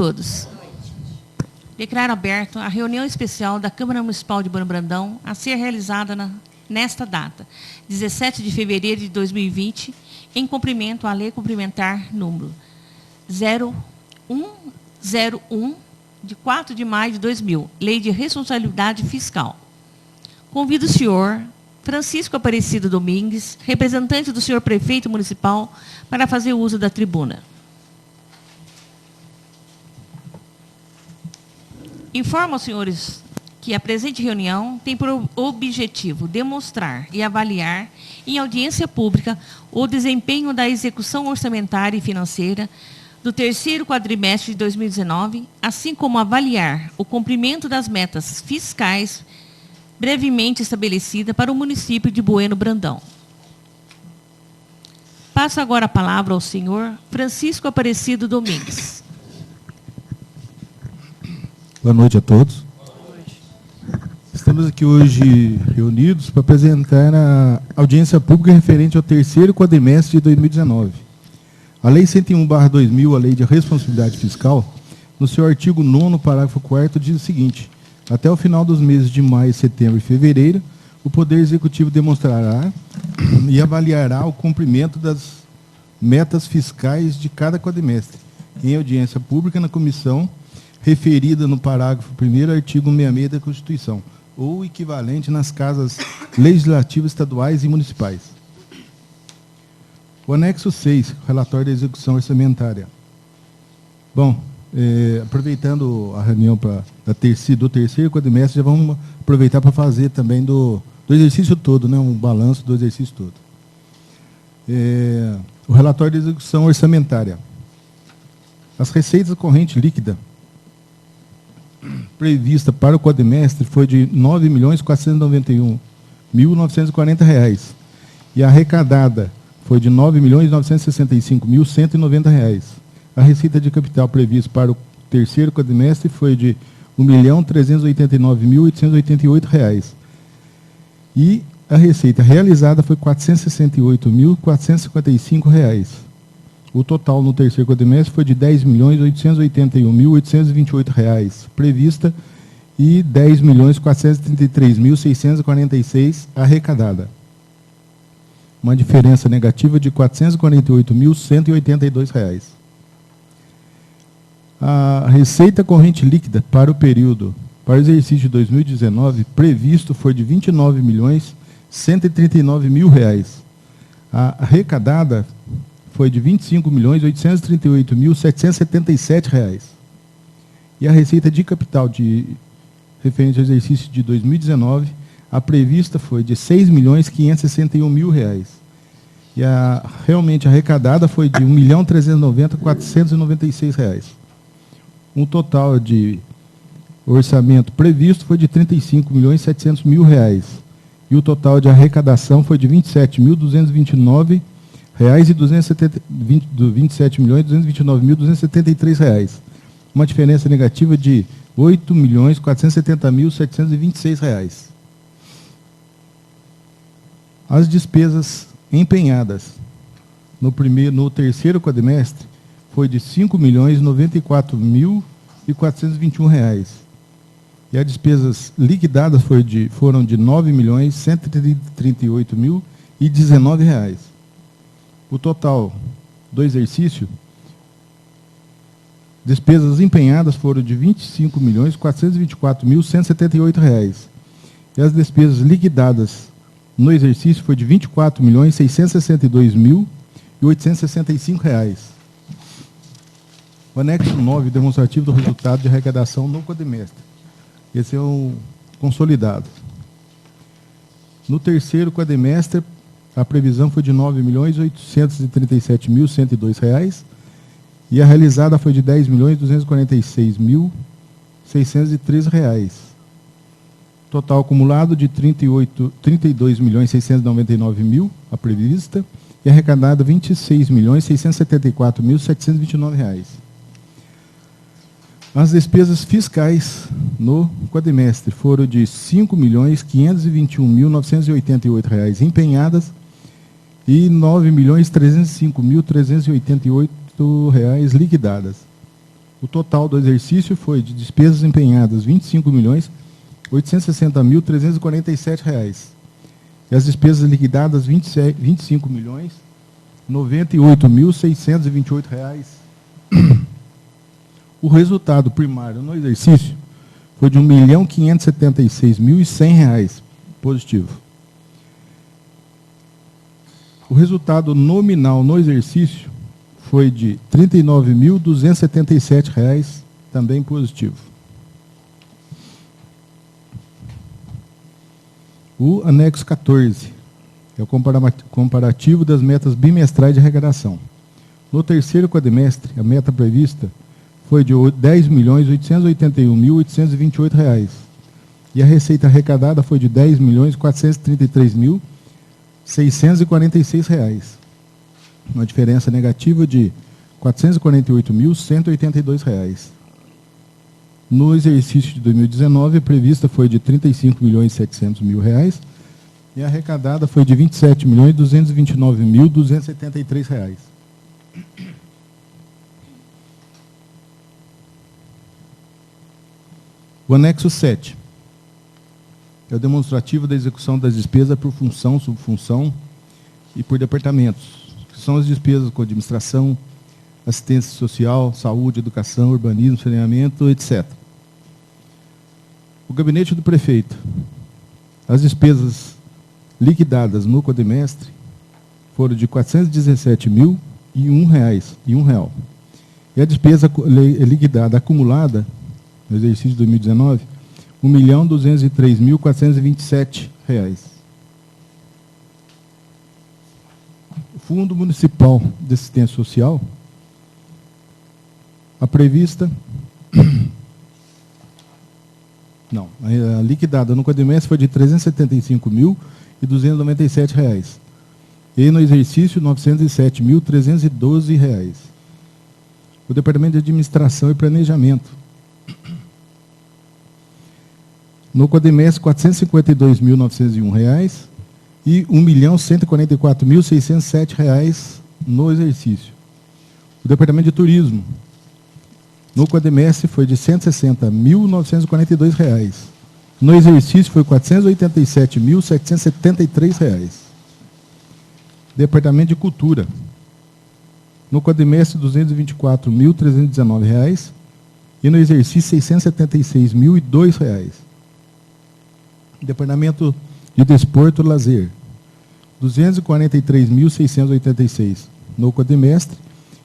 Todos. Declaro aberto a reunião especial da Câmara Municipal de Bueno Brandão a ser realizada nesta data, 17 de fevereiro de 2020, em cumprimento à Lei Complementar número 0101, de 4 de maio de 2000, Lei de Responsabilidade Fiscal. Convido o senhor Francisco Aparecido Domingues, representante do senhor Prefeito Municipal, para fazer uso da tribuna. Informo aos senhores que a presente reunião tem por objetivo demonstrar e avaliar, em audiência pública, o desempenho da execução orçamentária e financeira do terceiro quadrimestre de 2019, assim como avaliar o cumprimento das metas fiscais brevemente estabelecida para o município de Bueno Brandão. Passo agora a palavra ao senhor Francisco Aparecido Domingues. Boa noite a todos. Estamos aqui hoje reunidos para apresentar a audiência pública referente ao terceiro quadrimestre de 2019. A Lei 101/2000, a Lei de Responsabilidade Fiscal, no seu artigo 9º, parágrafo 4º, diz o seguinte: até o final dos meses de maio, setembro e fevereiro, o Poder Executivo demonstrará e avaliará o cumprimento das metas fiscais de cada quadrimestre, em audiência pública na comissão referida no parágrafo 1º, artigo 66 da Constituição, ou equivalente nas casas legislativas estaduais e municipais. O anexo 6, relatório da execução orçamentária. Bom, aproveitando a reunião do terceiro quadrimestre, já vamos aproveitar para fazer também do exercício todo, né, um balanço do exercício todo. O relatório da execução orçamentária. As receitas correntes líquidas prevista para o quadrimestre foi de R$ 9.491.940 e a arrecadada foi de R$ 9.965.190. A receita de capital prevista para o terceiro quadrimestre foi de R$ 1.389.888 e a receita realizada foi R$ 468.455. O total no terceiro quadrimestre foi de R$ 10.881.828 prevista e R$ 10.433.646 arrecadada. Uma diferença negativa de R$ 448.182. A receita corrente líquida para o período, para o exercício de 2019, previsto foi de R$ 29.139.000. A arrecadada foi de R$ 25.838.777. E a receita de capital referente ao exercício de 2019, a prevista foi de R$ 6.561.000. E realmente arrecadada foi de R$ 1.390.496. Um total de orçamento previsto foi de R$ 35.700.000. E o total de arrecadação foi de R$ 27.229.273. Uma diferença negativa de R$ 8.470.726. As despesas empenhadas no terceiro quadrimestre foi de R$ 5.094.421. E as despesas liquidadas foram de R$ 9.138.019. O total do exercício, despesas empenhadas foram de R$ 25.424.178. E as despesas liquidadas no exercício foi de R$ 24.662.865. O anexo 9, demonstrativo do resultado de arrecadação no quadrimestre. Esse é o consolidado. No terceiro quadrimestre, a previsão foi de R$ 9.837.102 e a realizada foi de R$ 10.246.613. Total acumulado de R$ 32.699.000 a prevista e arrecadada R$ 26.674.729. As despesas fiscais no quadrimestre foram de R$ 5.521.988 empenhadas e R$ 9.305.388 liquidadas. O total do exercício foi de despesas empenhadas R$ 25.860.347. E as despesas liquidadas R$ 25.098.628. O resultado primário no exercício foi de R$ 1.576.100 positivo. O resultado nominal no exercício foi de R$ 39.277, também positivo. O anexo 14 é o comparativo das metas bimestrais de arrecadação. No terceiro quadrimestre, a meta prevista foi de R$ 10.881.828 e a receita arrecadada foi de R$ 10.433.646, uma diferença negativa de R$ 448.182. No exercício de 2019, a prevista foi de R$ 35.700.000 e a arrecadada foi de R$ 27.229.273. O anexo 7 é o demonstrativo da execução das despesas por função, subfunção e por departamentos, que são as despesas com administração, assistência social, saúde, educação, urbanismo, saneamento, etc. O gabinete do prefeito, as despesas liquidadas no quadrimestre foram de R$ 417.001. E a despesa liquidada acumulada no exercício de 2019, R$ 1.203.427. O Fundo Municipal de Assistência Social, a prevista... Não, a liquidada no quadrimestre foi de R$ 375.297. E no exercício, R$ 907.312. O Departamento de Administração e Planejamento, no quadrimestre, R$ 452.901 e R$ 1.144.607 no exercício. O Departamento de Turismo, no quadrimestre, foi de R$ 160.942. No exercício, foi R$ 487.773. Departamento de Cultura, no quadrimestre, R$ 224.319 e no exercício, R$ 676.002. Departamento de Desporto e Lazer, R$ 243.686 no quadrimestre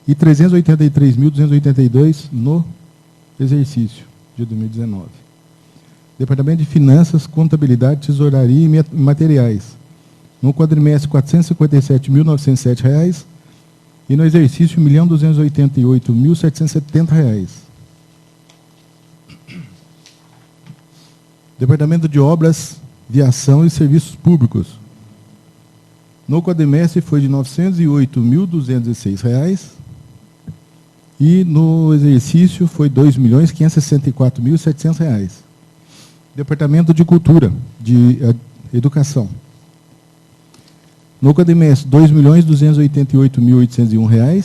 e R$ 383.282 no exercício de 2019. Departamento de Finanças, Contabilidade, Tesouraria e Materiais, no quadrimestre, R$ 457.907 e no exercício, R$ 1.288.770. Departamento de Obras, Viação e Serviços Públicos, no quadrimestre foi de R$ 908.206 e no exercício foi R$ 2.564.700. Departamento de Cultura, de Educação, no quadrimestre, R$ 2.288.801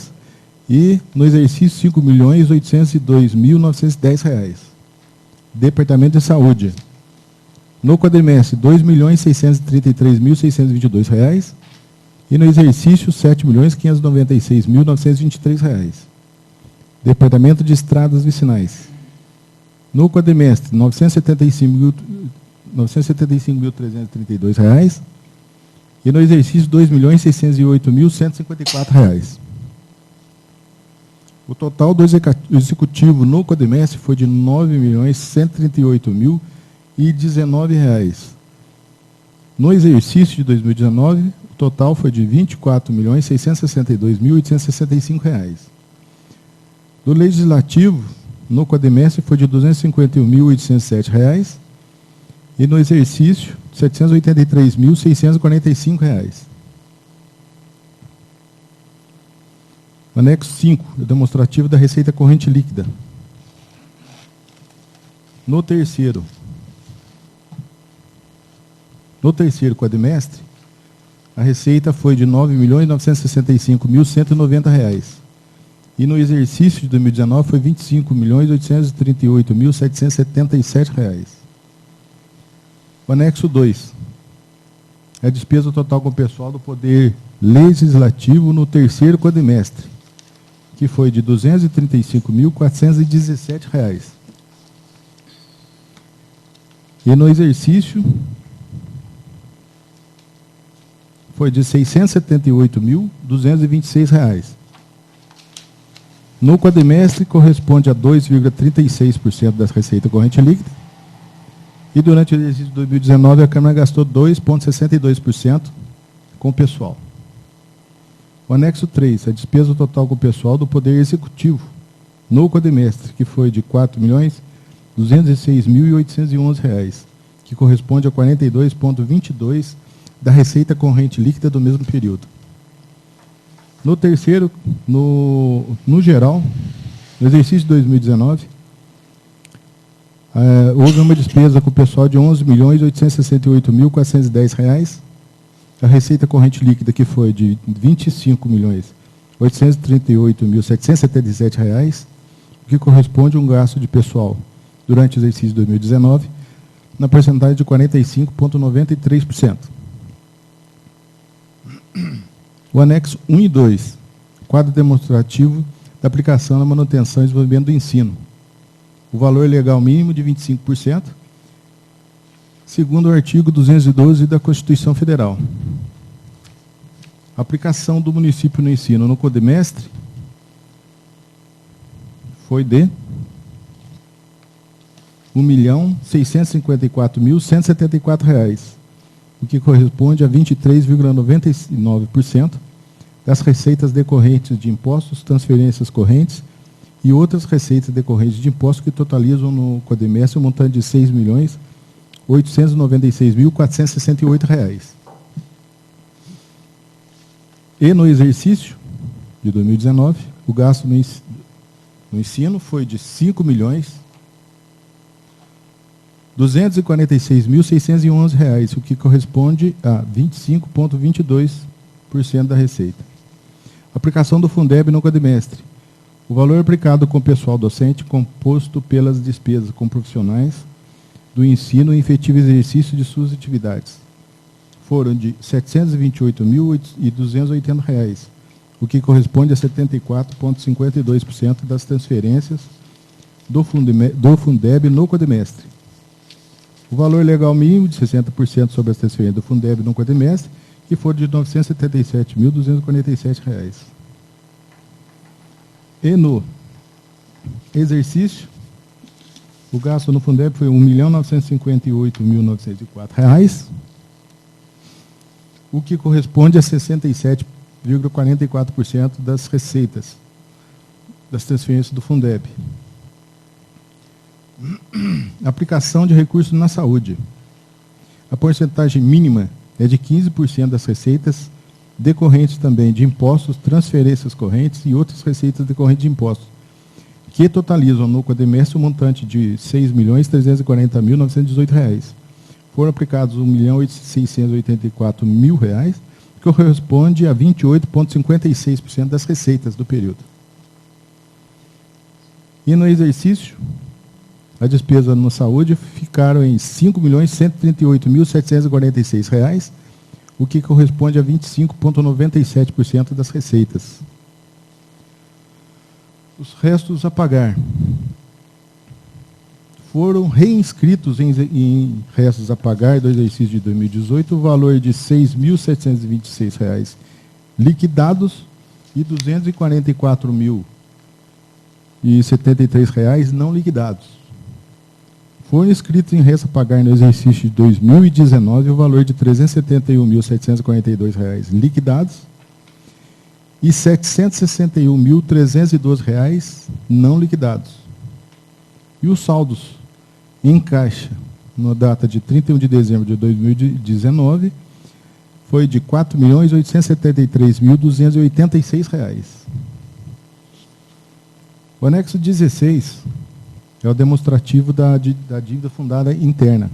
e no exercício, R$ 5.802.910. Departamento de Saúde, no quadrimestre, R$ 2.633.622 e no exercício, R$ 7.596.923. Departamento de Estradas Vicinais, no quadrimestre, R$ 975.332 e no exercício, R$ 2.608.154. O total do executivo no quadrimestre foi de R$ 9.138.019. No exercício de 2019, o total foi de R$ 24.662.865. Do Legislativo, no quadrimestre, foi de R$ 251.807 e no exercício, R$ 783.645. O anexo 5, o demonstrativo da receita corrente líquida. No terceiro quadrimestre, a receita foi de R$ 9.965.190 E no exercício de 2019 foi R$ 25.838.777. O anexo 2. É a despesa total com o pessoal do Poder Legislativo no terceiro quadrimestre, que foi de R$ 235.417. E no exercício foi de R$ 678.226. No quadrimestre, corresponde a 2,36% da receita corrente líquida. E durante o exercício de 2019, a Câmara gastou 2,62% com o pessoal. O anexo 3, a despesa total com o pessoal do Poder Executivo, no quadrimestre, que foi de R$ 4.206.811, que corresponde a 42,22% da receita corrente líquida do mesmo período. No terceiro, no geral, no exercício de 2019, houve uma despesa com o pessoal de R$ 11.868.410, a receita corrente líquida que foi de R$ 25.838.777, o que corresponde a um gasto de pessoal durante o exercício de 2019, na porcentagem de 45,93%. O anexo 1 e 2, quadro demonstrativo da aplicação na manutenção e desenvolvimento do ensino. O valor legal mínimo de 25%, segundo o artigo 212 da Constituição Federal. A aplicação do município no ensino no quadrimestre foi de R$ 1.654.174, o que corresponde a 23,99% das receitas decorrentes de impostos, transferências correntes e outras receitas decorrentes de impostos que totalizam no quadrimestre um montante de R$ 6.896.468. E no exercício de 2019, o gasto no ensino foi de R$ 5.246.611, o que corresponde a 25,22% da receita. Aplicação do Fundeb no quadrimestre. O valor aplicado com o pessoal docente composto pelas despesas com profissionais do ensino em efetivo exercício de suas atividades foram de R$ 728.280, o que corresponde a 74,52% das transferências do Fundeb no quadrimestre. O valor legal mínimo de 60% sobre as transferências do Fundeb no quadrimestre, que foram de R$ 977.247. E no exercício, o gasto no Fundeb foi R$ 1.958.904, o que corresponde a 67,44% das receitas das transferências do Fundeb. Aplicação de recursos na saúde. A porcentagem mínima é de 15% das receitas decorrentes também de impostos, transferências correntes e outras receitas decorrentes de impostos, que totalizam no quadrimestre um montante de R$ 6.340.918. Foram aplicados R$ 1.684.000, que corresponde a 28,56% das receitas do período. E no exercício, a despesa na saúde ficaram em R$ 5.138.746, o que corresponde a 25,97% das receitas. Os restos a pagar. Foram reinscritos em restos a pagar do exercício de 2018 o valor de R$ 6.726 liquidados e R$ 244.073 não liquidados. Foram inscritos em resta a pagar no exercício de 2019 o valor de R$ 371.742 liquidados e R$ 761.312 não liquidados. E os saldos em caixa, na data de 31 de dezembro de 2019, foi de R$ 4.873.286. O anexo 16 é o demonstrativo da dívida fundada interna.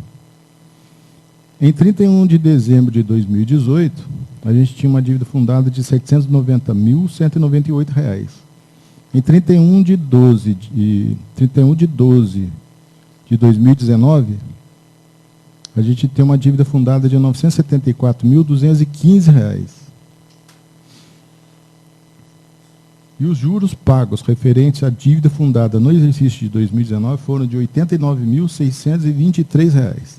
Em 31 de dezembro de 2018, a gente tinha uma dívida fundada de R$ 790.198. Em 31 de 12 de 2019, a gente tem uma dívida fundada de R$ 974.215. E os juros pagos referentes à dívida fundada no exercício de 2019 foram de R$ 89.623.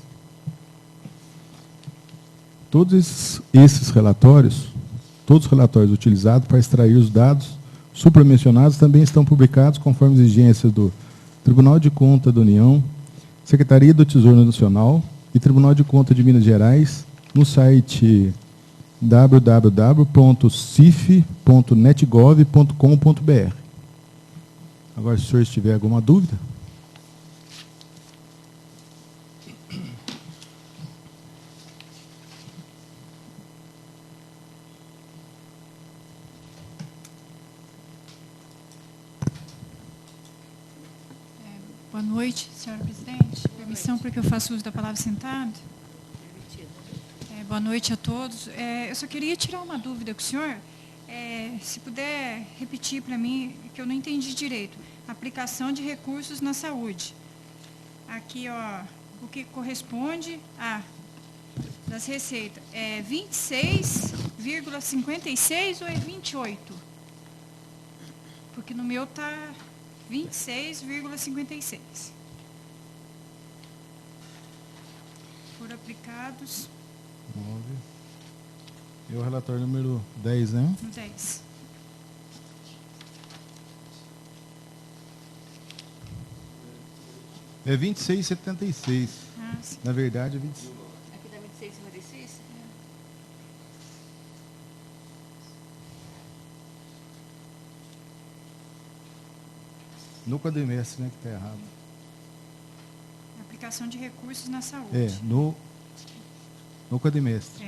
Todos esses relatórios, todos os relatórios utilizados para extrair os dados supramencionados também estão publicados conforme exigências do Tribunal de Contas da União, Secretaria do Tesouro Nacional e Tribunal de Contas de Minas Gerais no site www.cif.netgov.com.br. Agora, se o senhor tiver alguma dúvida. Boa noite, senhora presidente. Permissão para que eu faça uso da palavra sentado? Boa noite a todos. Eu só queria tirar uma dúvida com o senhor. Se puder repetir para mim, que eu não entendi direito. Aplicação de recursos na saúde. Aqui, ó, o que corresponde a das receitas. É 26,56 ou é 28? Porque no meu está 26,56. Foram aplicados... 9. E o relatório número 10, né? No 10. É 26,76. Ah, sim. Na verdade, é 26. Aqui dá 26,56? No quadrimestre, né, que está errado. Aplicação de recursos na saúde. No quadrimestre.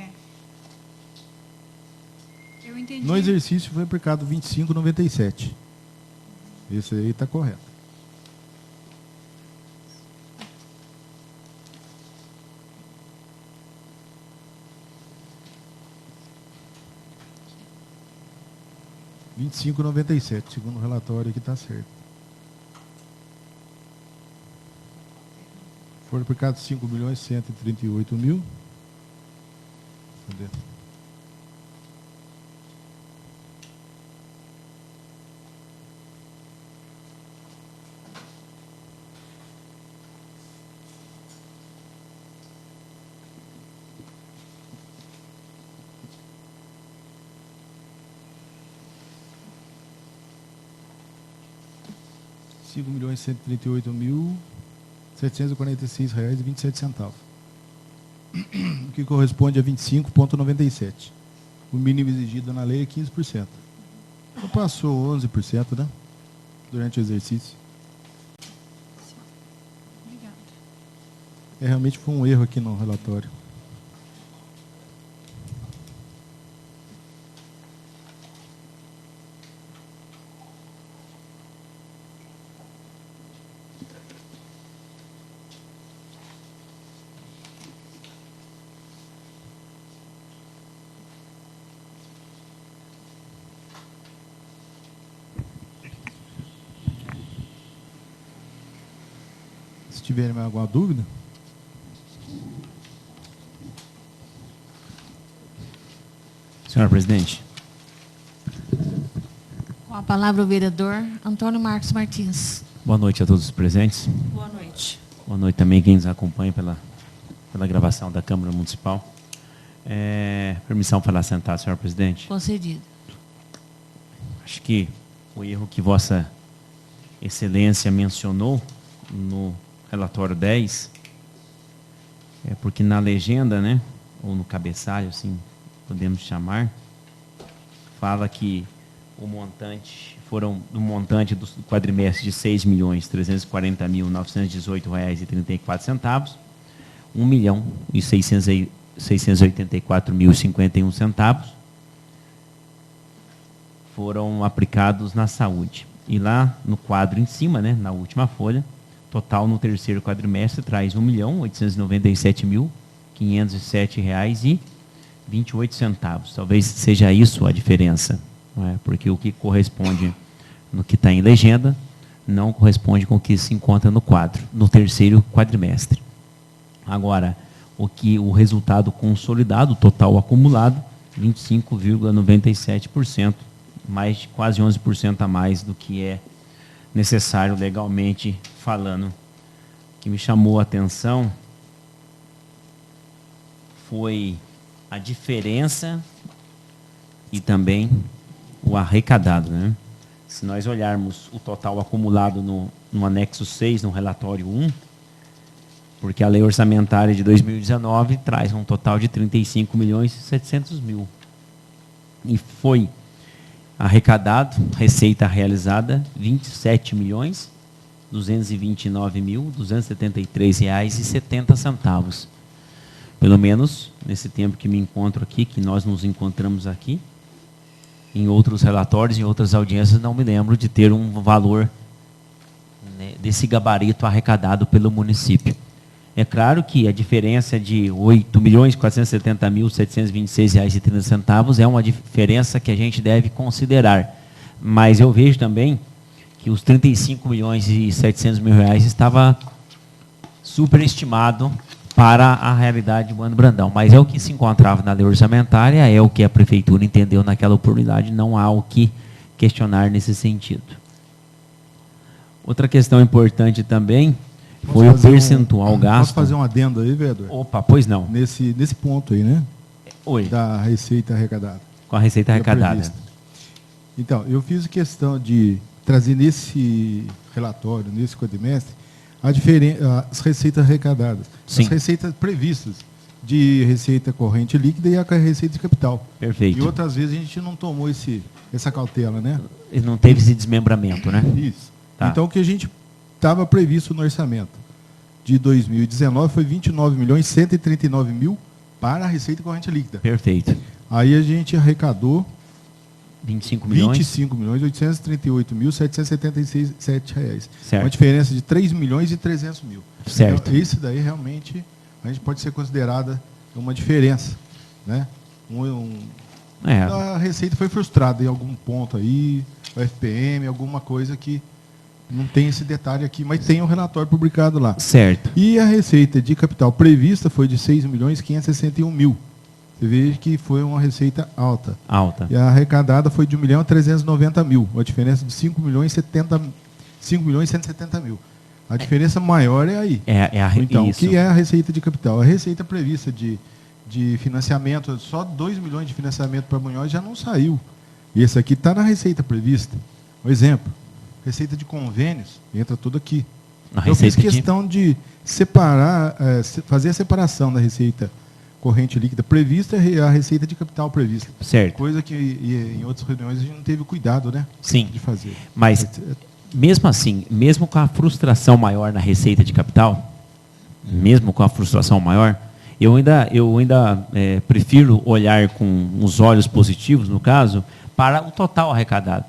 Eu entendi. No exercício foi aplicado 25,97. Esse aí está correto. R$ 25,97, segundo o relatório aqui está certo. Foram aplicados 5.138.000. Cadê? R$5.138.746,27, o que corresponde a 25,97. O mínimo exigido na lei é 15%. Então passou 11%, né? Durante o exercício. Obrigada. Realmente foi um erro aqui no relatório. Se tiverem mais alguma dúvida. Senhor presidente. Com a palavra o vereador Antônio Marcos Martins. Boa noite a todos os presentes. Boa noite. Boa noite também quem nos acompanha pela gravação da Câmara Municipal. Permissão para assentar, senhor presidente. Concedido. Acho que o erro que Vossa Excelência mencionou no relatório 10 é porque na legenda, né, ou no cabeçalho, assim podemos chamar, fala que o montante foram do montante do quadrimestre de R$ 6.340.918,34, R$ 1.684.051 foram aplicados na saúde. E lá no quadro em cima, né, na última folha, total no terceiro quadrimestre traz R$ 1.897.507,28. Talvez seja isso a diferença, não é? Porque o que corresponde no que está em legenda, não corresponde com o que se encontra no quadro, no terceiro quadrimestre. Agora, o resultado consolidado, total acumulado, 25,97%, mais de quase 11% a mais do que é necessário legalmente falando. O que me chamou a atenção foi a diferença e também o arrecadado, né? Se nós olharmos o total acumulado no anexo 6, no relatório 1, porque a lei orçamentária de 2019 traz um total de 35.700.000. E foi arrecadado, receita realizada, R$ 27.229.273,70. Pelo menos nesse tempo que me encontro aqui, que nós nos encontramos aqui, em outros relatórios, em outras audiências, não me lembro de ter um valor, né, desse gabarito arrecadado pelo município. É claro que a diferença de R$ 8.470.726,30 é uma diferença que a gente deve considerar. Mas eu vejo também que os R$ 35.700.000 estava superestimado para a realidade do Ano Brandão. Mas é o que se encontrava na lei orçamentária, é o que a prefeitura entendeu naquela oportunidade, não há o que questionar nesse sentido. Outra questão importante também foi o percentual gasto. Posso fazer um adendo aí, vereador? Opa, pois não. Nesse ponto aí, né? Oi. Da receita arrecadada. Com a receita arrecadada. Então, eu fiz questão de trazer nesse relatório, nesse quadrimestre, as receitas arrecadadas. Sim. As receitas previstas de receita corrente líquida e a receita de capital. Perfeito. E outras vezes a gente não tomou essa cautela, né? E não teve esse desmembramento, né? Isso. Tá. Então, o que a gente estava previsto no orçamento de 2019 foi 29.139.000 para a receita corrente líquida. Perfeito. Aí a gente arrecadou 25 milhões? 25.837.777 reais. Certo. Uma diferença de 3.300.000. Certo. Então, esse daí realmente a gente pode ser considerada uma diferença, né? A receita foi frustrada em algum ponto aí, o FPM, alguma coisa que não tem esse detalhe aqui, mas tem um relatório publicado lá. Certo. E a receita de capital prevista foi de 6.561.000. Você vê que foi uma receita alta. Alta. E a arrecadada foi de 1.390.000, uma diferença de 5.170.000. A diferença maior é aí. Então, isso. o que é a receita de capital? A receita prevista de financiamento, só 2 milhões de financiamento para Munhoz já não saiu. E esse aqui está na receita prevista. Um exemplo, receita de convênios, entra tudo aqui. Eu fiz questão de separar, fazer a separação da receita corrente líquida prevista e a receita de capital prevista. Certo. Coisa que em outras reuniões a gente não teve cuidado, né? Sim. De fazer. Mas, mesmo assim, mesmo com a frustração maior na receita de capital, eu ainda prefiro olhar com os olhos positivos, no caso, para o total arrecadado.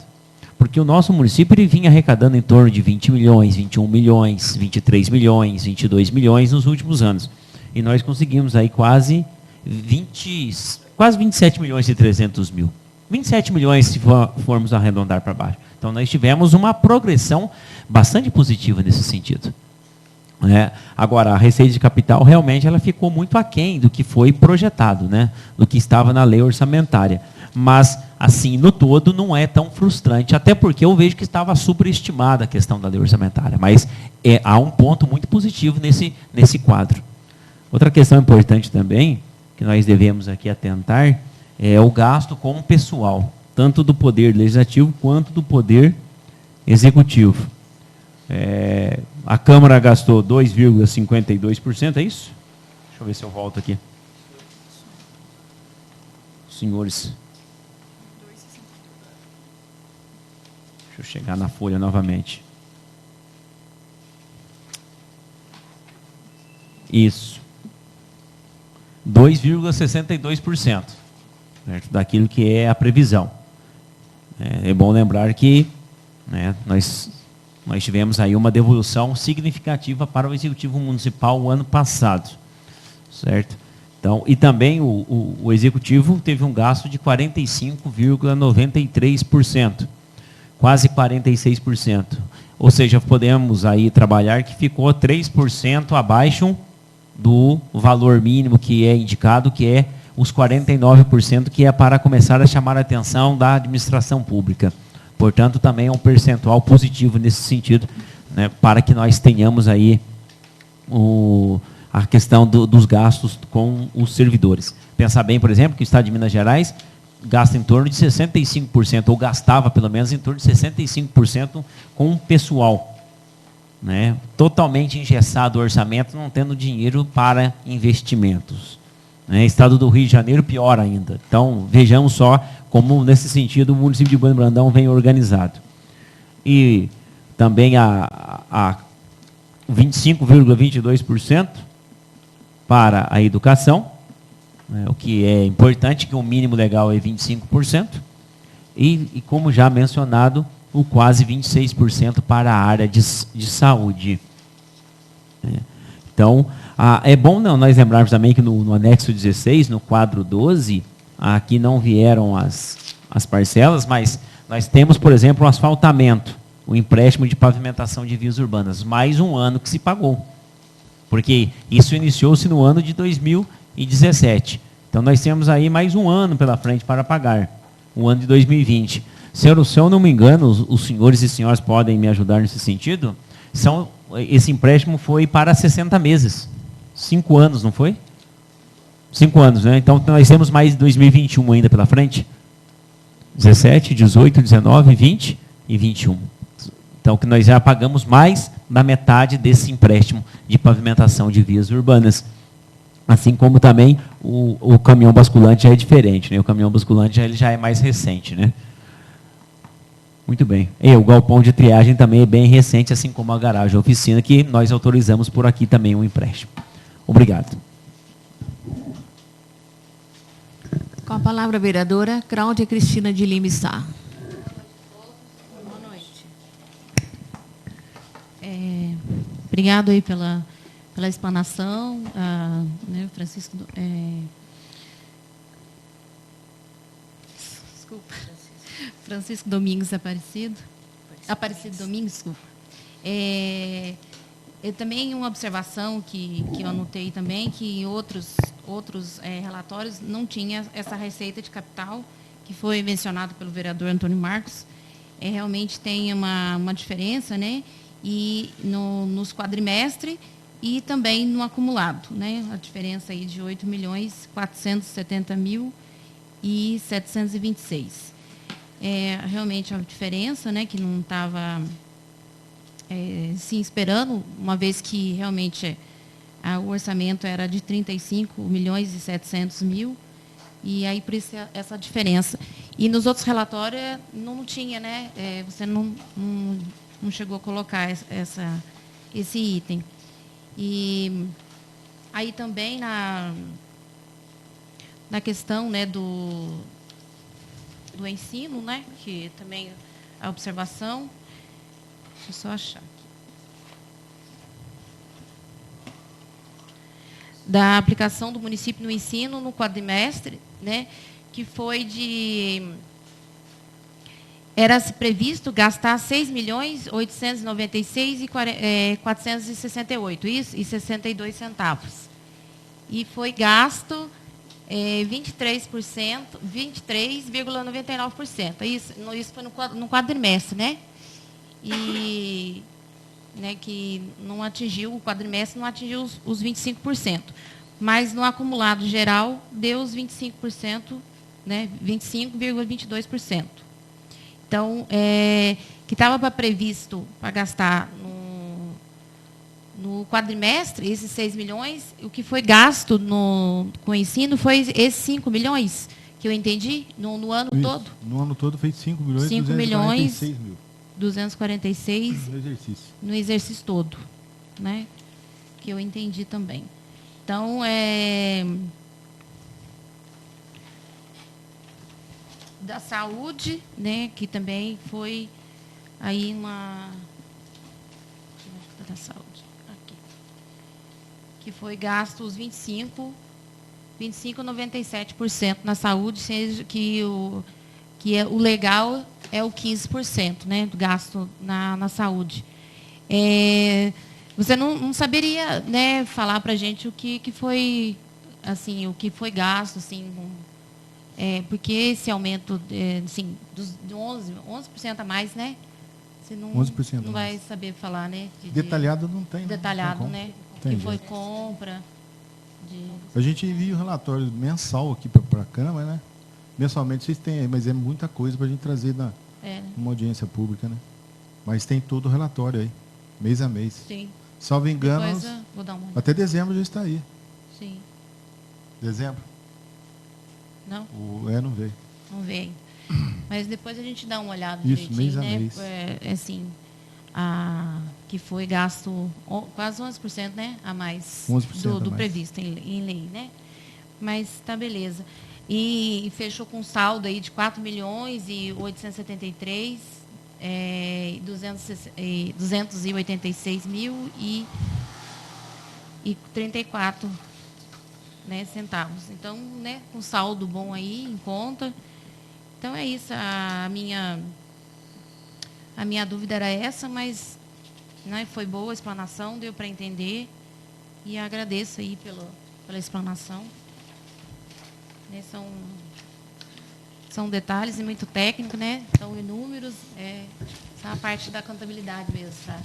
Porque o nosso município ele vinha arrecadando em torno de 20 milhões, 21 milhões, 23 milhões, 22 milhões nos últimos anos. E nós conseguimos aí quase 27 milhões e 300 mil. 27 milhões se formos arredondar para baixo. Então nós tivemos uma progressão bastante positiva nesse sentido. Agora, a receita de capital realmente ela ficou muito aquém do que foi projetado, né? Do que estava na lei orçamentária. Mas, assim, no todo, não é tão frustrante, até porque eu vejo que estava superestimada a questão da lei orçamentária. Mas há um ponto muito positivo nesse quadro. Outra questão importante também, que nós devemos aqui atentar, é o gasto com o pessoal, tanto do Poder Legislativo quanto do Poder Executivo. A Câmara gastou 2,52%, é isso? Deixa eu ver se eu volto aqui. Senhores. Deixa eu chegar na folha novamente. Isso. 2,62%, certo? Daquilo que é a previsão. É bom lembrar que nós tivemos aí uma devolução significativa para o Executivo Municipal o ano passado, certo? Então, e também o Executivo teve um gasto de 45,93%, quase 46%. Ou seja, podemos aí trabalhar que ficou 3% abaixo do valor mínimo que é indicado, que é os 49%, que é para começar a chamar a atenção da administração pública. Portanto, também é um percentual positivo nesse sentido, né, para que nós tenhamos aí a questão dos gastos com os servidores. Pensar bem, por exemplo, que o Estado de Minas Gerais gasta em torno de 65%, ou gastava pelo menos em torno de 65% com o pessoal, né? Totalmente engessado o orçamento, não tendo dinheiro para investimentos. Né? Estado do Rio de Janeiro, pior ainda. Então, vejamos só como, nesse sentido, o município de Bueno Brandão vem organizado. E também a 25,22% para a educação, né, o que é importante, que o mínimo legal é 25%, e como já mencionado, o quase 26% para a área de saúde. Então, é bom nós lembrarmos também que no anexo 16, no quadro 12, aqui não vieram as parcelas, mas nós temos, por exemplo, o asfaltamento, o empréstimo de pavimentação de vias urbanas, mais um ano que se pagou. Porque isso iniciou-se no ano de 2017. Então, nós temos aí mais um ano pela frente para pagar, o ano de 2020. Se eu não me engano, os senhores e senhoras podem me ajudar nesse sentido, esse empréstimo foi para 60 meses. 5 anos, não foi? 5 anos, né? Então, nós temos mais 2021 ainda pela frente. 17, 18, 19, 20 e 21. Então, que nós já pagamos mais da metade desse empréstimo de pavimentação de vias urbanas. Assim como também o caminhão basculante já é diferente, né? O caminhão basculante ele já é mais recente, né? Muito bem. E o galpão de triagem também é bem recente, assim como a garagem, a oficina, que nós autorizamos por aqui também um empréstimo. Obrigado. Com a palavra a vereadora Cláudia Cristina de Lima Sá. Boa noite. Obrigado aí pela explanação, né, Francisco. Desculpa. Francisco Domingos Aparecido Domingos, desculpa. Também uma observação que eu anotei também, que em outros relatórios não tinha essa receita de capital, que foi mencionado pelo vereador Antônio Marcos. Realmente tem uma diferença, né? E nos quadrimestres e também no acumulado, né? A diferença aí de 8.470.726. Realmente é uma diferença, né, que não estava se esperando, uma vez que realmente o orçamento era de 35.700.000, e aí por isso essa diferença. E nos outros relatórios não tinha, né? Você não chegou a colocar esse item. E aí também na questão, né, do ensino, né, que também a observação, deixa eu só achar aqui, da aplicação do município no ensino no quadrimestre, né, que foi era previsto gastar 6.896.468, isso, e 62 centavos. E foi gasto 23,99%. Isso foi no quadrimestre, né? E, né, que não atingiu, o quadrimestre não atingiu os 25%. Mas no acumulado geral, deu os 25%, né? 25,22%. Então, que estava previsto para gastar no quadrimestre, esses 6 milhões, o que foi gasto com o ensino foi esses 5 milhões, que eu entendi, no ano Isso. todo. No ano todo fez 5 milhões 5 246 mil. 246 No exercício. no exercício todo, né? Que eu entendi também. Então, da saúde, né, que também foi aí da saúde, aqui, que foi gasto os 25,97% na saúde, seja que que o legal é o 15%, né, do gasto na saúde. Você não saberia, né, falar para a gente o que foi, assim, o que foi gasto, assim, porque esse aumento, assim, de 11% a mais, né? Você não 11% não vai saber falar, né? Detalhado não tem. Detalhado, não né? Tem Que foi jeito. compra. A gente envia o relatório mensal aqui para a Câmara, né? Mensalmente vocês têm aí, mas é muita coisa para a gente trazer numa audiência pública, né? Mas tem todo o relatório aí, mês a mês. Sim. Salvo engano, Depois, vou dar uma olhada. até dezembro já está aí. Sim. Dezembro? Não? Não veio. Não veio. Mas depois a gente dá uma olhada Isso, direitinho, mês a né? mês. Assim, que foi gasto quase 11%, né? A mais 11% do a mais. previsto em lei, né? Mas tá beleza. E fechou com saldo aí de 4.873.286.034, né, centavos. Então, né, com saldo bom aí em conta. Então é isso, a minha dúvida era essa, mas, né, foi boa a explanação, deu para entender. E agradeço aí pela explanação. Né, são detalhes e muito técnico, né? São inúmeros, são a parte da contabilidade mesmo, tá?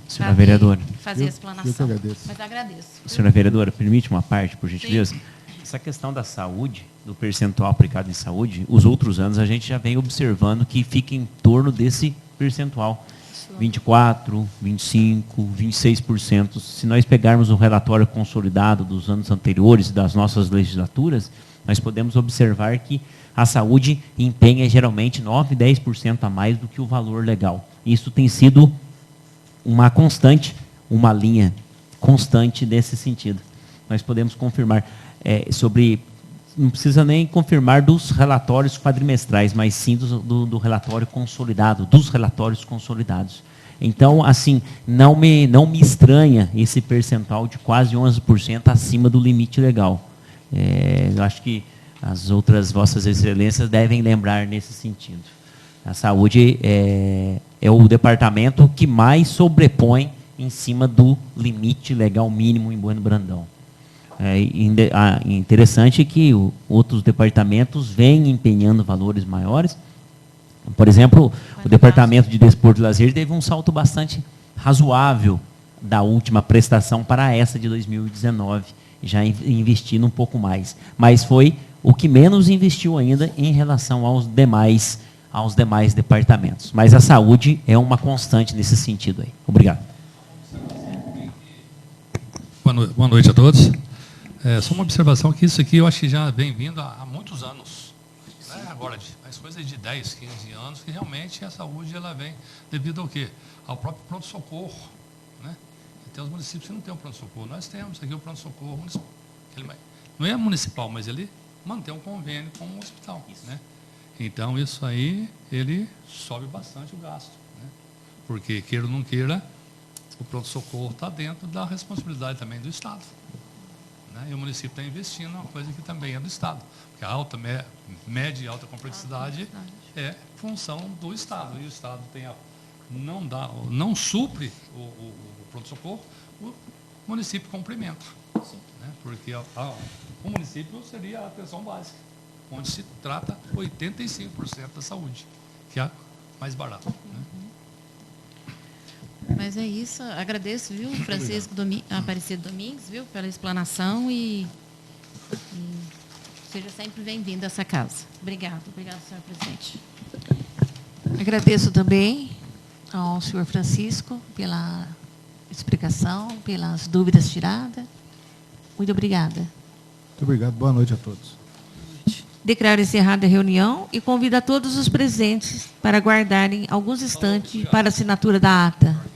Senhora vereadora. Fazer a Eu explanação. que agradeço. Mas agradeço. Senhora vereadora, permite uma parte, por gentileza? Essa questão da saúde, do percentual aplicado em saúde, os outros anos a gente já vem observando que fica em torno desse percentual. 24%, 25%, 26%. Se nós pegarmos o relatório consolidado dos anos anteriores e das nossas legislaturas, nós podemos observar que a saúde empenha geralmente 9%, 10% a mais do que o valor legal. Isso tem sido uma constante, uma linha constante nesse sentido. Nós podemos confirmar não precisa nem confirmar dos relatórios quadrimestrais, mas sim do relatório consolidado, dos relatórios consolidados. Então, assim, não me estranha esse percentual de quase 11% acima do limite legal. Eu acho que as outras vossas excelências devem lembrar nesse sentido. A saúde é o departamento que mais sobrepõe em cima do limite legal mínimo em Bueno Brandão. Interessante que outros departamentos vêm empenhando valores maiores. Por exemplo, o Departamento de Desporto e Lazer teve um salto bastante razoável da última prestação para essa de 2019, já investindo um pouco mais. Mas foi o que menos investiu ainda em relação aos demais departamentos. Mas a saúde é uma constante nesse sentido aí. Obrigado. Boa noite a todos. Só uma observação que isso aqui eu acho que já vem vindo há muitos anos. Né? Agora, as coisas de 10, 15 anos, que realmente a saúde ela vem devido ao quê? Ao próprio pronto-socorro. Né? Tem os municípios que não têm o pronto-socorro. Nós temos aqui o pronto-socorro municipal. Não é municipal, mas ele mantém um convênio com o hospital. Né? Então, isso aí, ele sobe bastante o gasto. Né? Porque, queira ou não queira, o pronto-socorro está dentro da responsabilidade também do Estado. Né? E o município está investindo uma coisa que também é do Estado. Porque a média e alta complexidade é função do Estado. E o Estado não supre o pronto-socorro, o município complementa. Né? Porque o município seria a atenção básica, onde se trata 85% da saúde, que é mais barato. Né? Mas é isso, agradeço, viu, Francisco Aparecido Domingues, viu, pela explanação e seja sempre bem-vindo a essa casa. Obrigado, senhor presidente. Agradeço também ao senhor Francisco pela explicação, pelas dúvidas tiradas. Muito obrigada. Muito obrigado, boa noite a todos. Declaro encerrada a reunião e convido a todos os presentes para aguardarem alguns instantes para a assinatura da ata.